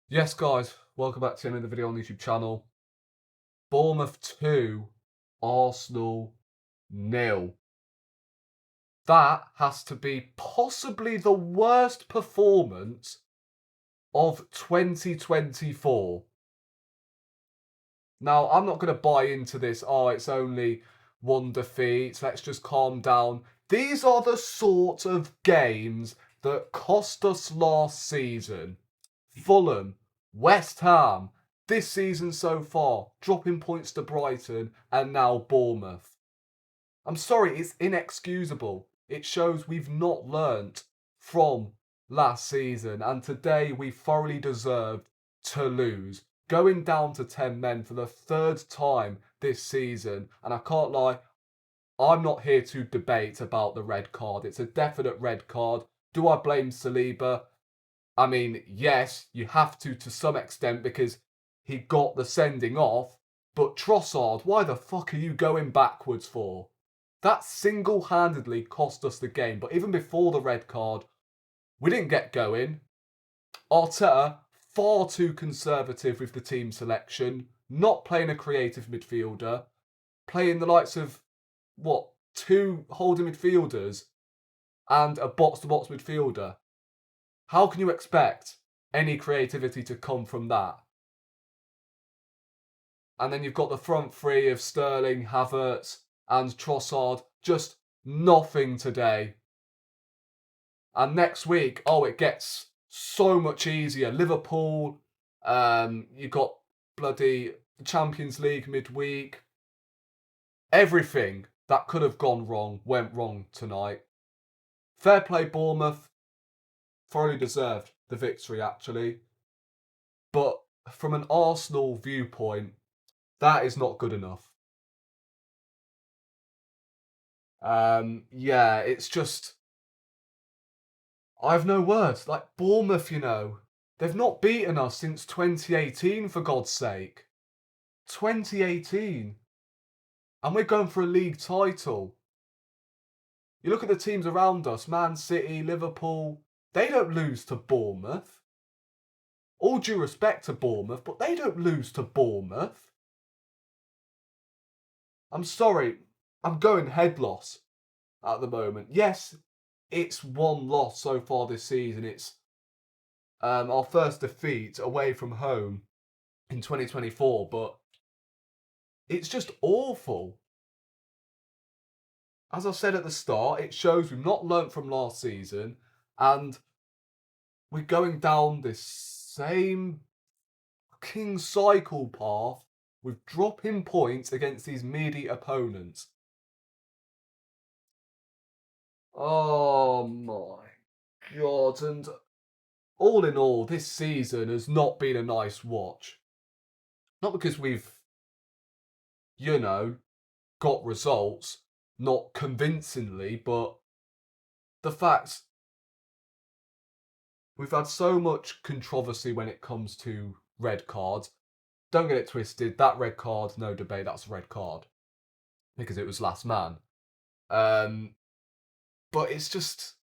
Yes, guys, welcome back to another video on the YouTube channel. Bournemouth 2, Arsenal 0. That has to be possibly the worst performance of 2024. Now, I'm not going to buy into this, it's only one defeat, let's just calm down. These are the sort of games that cost us last season. Fulham, West Ham, this season so far, dropping points to Brighton, and now Bournemouth. I'm sorry, it's inexcusable. It shows we've not learnt from last season, and today we thoroughly deserved to lose. Going down to 10 men for the third time this season, and I can't lie, I'm not here to debate about the red card. It's a definite red card. Do I blame Saliba? I mean, yes, you have to some extent because he got the sending off. But Trossard, why the fuck are you going backwards for? That single-handedly cost us the game. But even before the red card, we didn't get going. Arteta, far too conservative with the team selection. Not playing a creative midfielder. Playing the likes of, two holding midfielders and a box-to-box midfielder. How can you expect any creativity to come from that? And then you've got the front three of Sterling, Havertz, and Trossard. Just nothing today. And next week, it gets so much easier. Liverpool, you've got bloody Champions League midweek. Everything that could have gone wrong went wrong tonight. Fair play, Bournemouth. Thoroughly deserved the victory, actually. But from an Arsenal viewpoint, that is not good enough. It's just, I have no words. Like Bournemouth, they've not beaten us since 2018, for God's sake. 2018. And we're going for a league title. You look at the teams around us, Man City, Liverpool, they don't lose to Bournemouth. All due respect to Bournemouth, but they don't lose to Bournemouth. I'm sorry, I'm going head loss at the moment. Yes, it's one loss so far this season. It's our first defeat away from home in 2024, but it's just awful. As I said at the start, it shows we've not learnt from last season, and we're going down this same fucking cycle path with dropping points against these meaty opponents. Oh my God. And all in all, this season has not been a nice watch. Not because we've, got results, not convincingly, but the fact we've had so much controversy when it comes to red cards. Don't get it twisted, that red card, no debate, that's a red card. Because it was last man. But it's just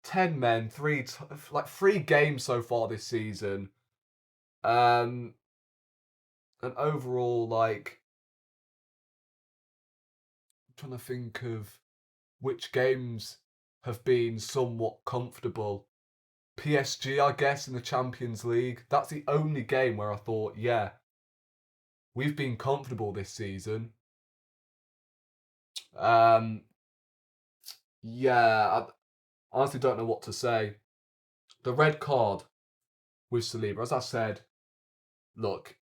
10 men, three games so far this season. And overall, I'm trying to think of which games have been somewhat comfortable. PSG, I guess, in the Champions League. That's the only game where I thought, yeah, we've been comfortable this season. I honestly don't know what to say. The red card with Saliba, as I said, look,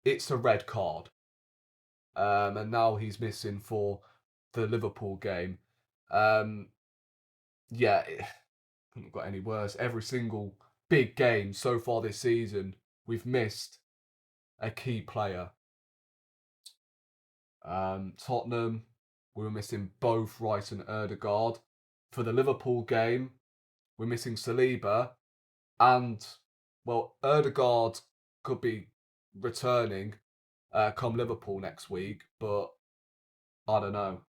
it's a red card. And now he's missing for the Liverpool game. It couldn't got any worse. Every single big game so far this season, we've missed a key player. Tottenham, we were missing both Rice and Ødegaard. For the Liverpool game, we're missing Saliba, and Ødegaard could be returning come Liverpool next week, but I don't know.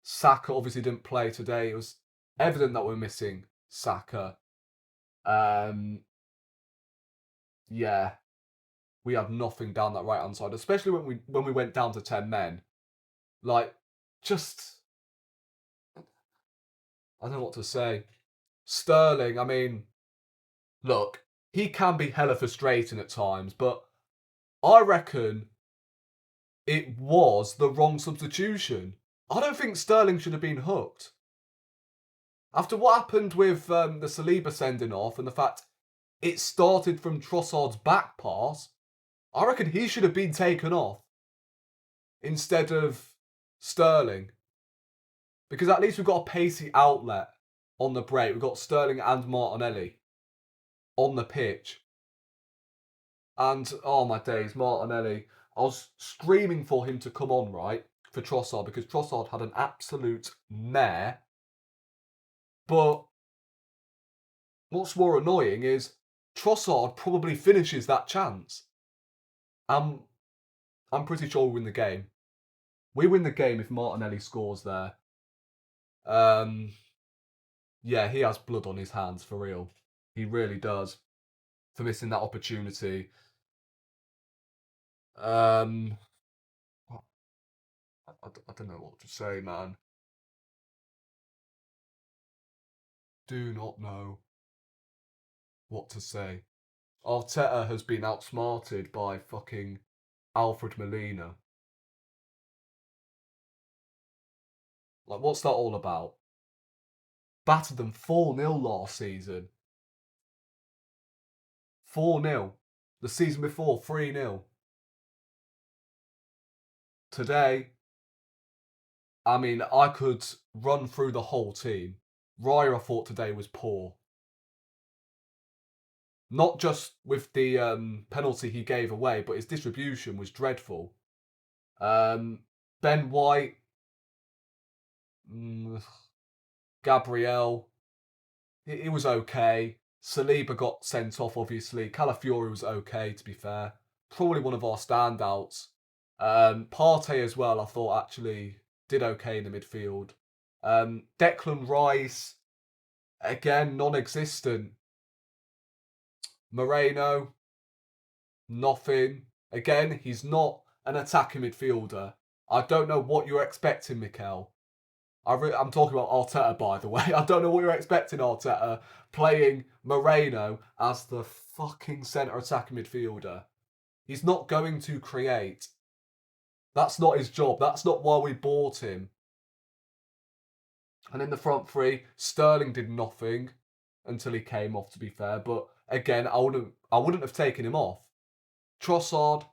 Saka obviously didn't play today. It was evident that we're missing Saka. yeah, we had nothing down that right hand side, especially when we went down to 10 men. Like, just I don't know what to say. Sterling, I mean, look, he can be hella frustrating at times, but I reckon it was the wrong substitution. I don't think Sterling should have been hooked. After what happened with the Saliba sending off and the fact it started from Trossard's back pass, I reckon he should have been taken off instead of Sterling. Because at least we've got a pacey outlet on the break. We've got Sterling and Martinelli on the pitch. And, oh my days, Martinelli. I was screaming for him to come on, right, for Trossard, because Trossard had an absolute mare. But what's more annoying is Trossard probably finishes that chance. I'm pretty sure we win the game. We win the game if Martinelli scores there. Yeah, he has blood on his hands, for real. He really does. For missing that opportunity. I don't know what to say, man. Do not know what to say. Arteta has been outsmarted by fucking Alfred Molina. Like, what's that all about? Battered them 4-0 last season. 4-0. The season before, 3-0. Today, I mean, I could run through the whole team. Raya, I thought today was poor. Not just with the penalty he gave away, but his distribution was dreadful. Ben White, Gabriel, it was okay. Saliba got sent off, obviously. Calafiori was okay, to be fair. Probably one of our standouts. Partey as well, I thought actually did okay in the midfield. Declan Rice, again, non-existent. Moreno, nothing. Again, he's not an attacking midfielder. I don't know what you're expecting, Mikel. I'm talking about Arteta, by the way. I don't know what you're expecting, Arteta, playing Moreno as the fucking centre attacking midfielder. He's not going to create. That's not his job. That's not why we bought him. And in the front three, Sterling did nothing until he came off, to be fair. But again, I wouldn't have taken him off. Trossard,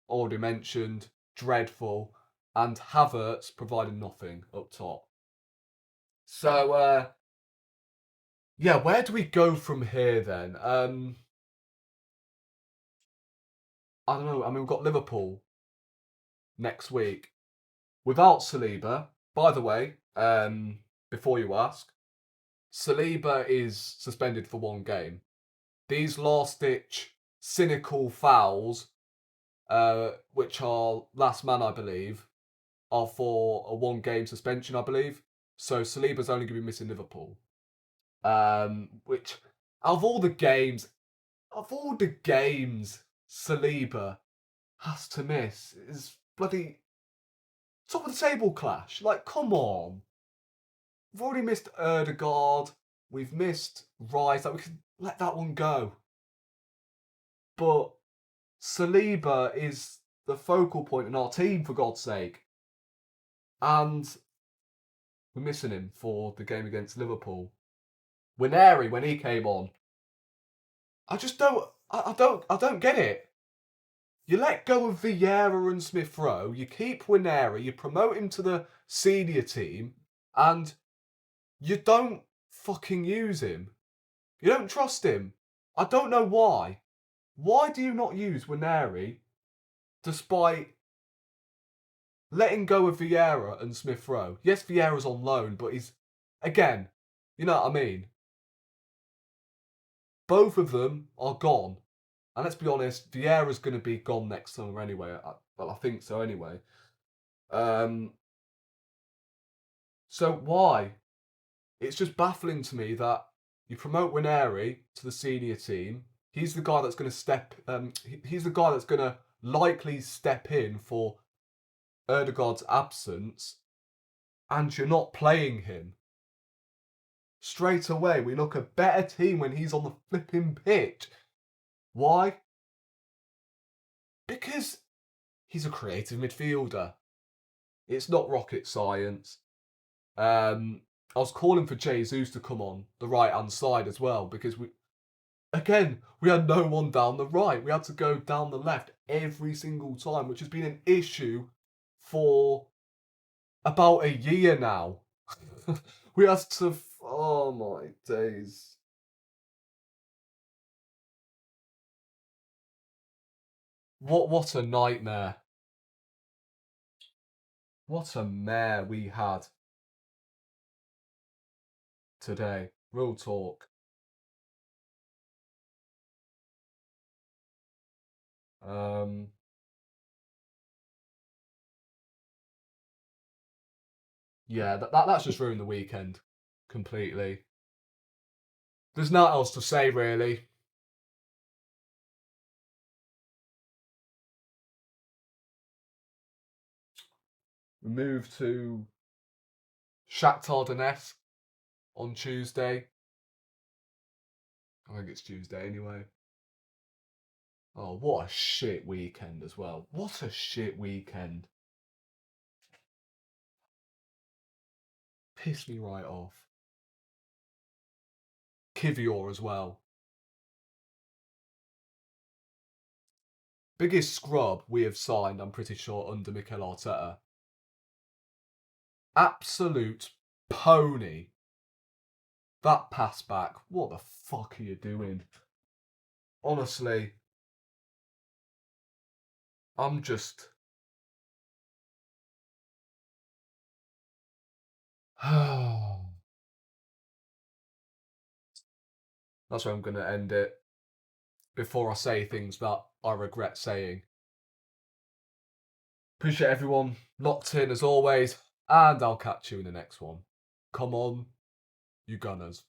already mentioned, dreadful. And Havertz provided nothing up top. So, yeah, where do we go from here then? I don't know. I mean, we've got Liverpool next week without Saliba. By the way, before you ask, Saliba is suspended for one game. These last-ditch cynical fouls, which are last man, I believe, are for a one-game suspension, I believe. So Saliba's only going to be missing Liverpool. Which, of all the games, Saliba has to miss is bloody top of the table clash. Like, come on. We've already missed Erdegaard. We've missed Rice. Like, we can let that one go. But Saliba is the focal point in our team, for God's sake. And we're missing him for the game against Liverpool. Wineri, when he came on, I just don't. I don't get it. You let go of Vieira and Smith Rowe, you keep Wineri, you promote him to the senior team, and you don't fucking use him. You don't trust him. I don't know why. Why do you not use Wineri despite letting go of Vieira and Smith Rowe? Yes, Vieira's on loan, but he's, again, you know what I mean? Both of them are gone. And let's be honest, Vieira's going to be gone next summer anyway. Well, I think so anyway. So why? It's just baffling to me that you promote Wineri to the senior team. He's the guy that's going to he's the guy that's going to likely step in for Erdegaard's absence, and you're not playing him. Straight away, we look a better team when he's on the flipping pitch. Why? Because he's a creative midfielder. It's not rocket science. I was calling for Jesus to come on the right-hand side as well, because we had no one down the right. We had to go down the left every single time, which has been an issue for about a year now. We had to... Oh, my days. What a nightmare. What a mare we had today. Real talk. Yeah, that's just ruined the weekend completely. There's nothing else to say, really. We move to Shakhtar Donetsk on Tuesday. I think it's Tuesday anyway. Oh, what a shit weekend as well. What a shit weekend. Pissed me right off. Kivior as well. Biggest scrub we have signed, I'm pretty sure, under Mikel Arteta. Absolute pony. That pass back. What the fuck are you doing? Honestly, I'm just... That's where I'm going to end it before I say things that I regret saying. Appreciate everyone locked in as always, and I'll catch you in the next one. Come on, you Gunners.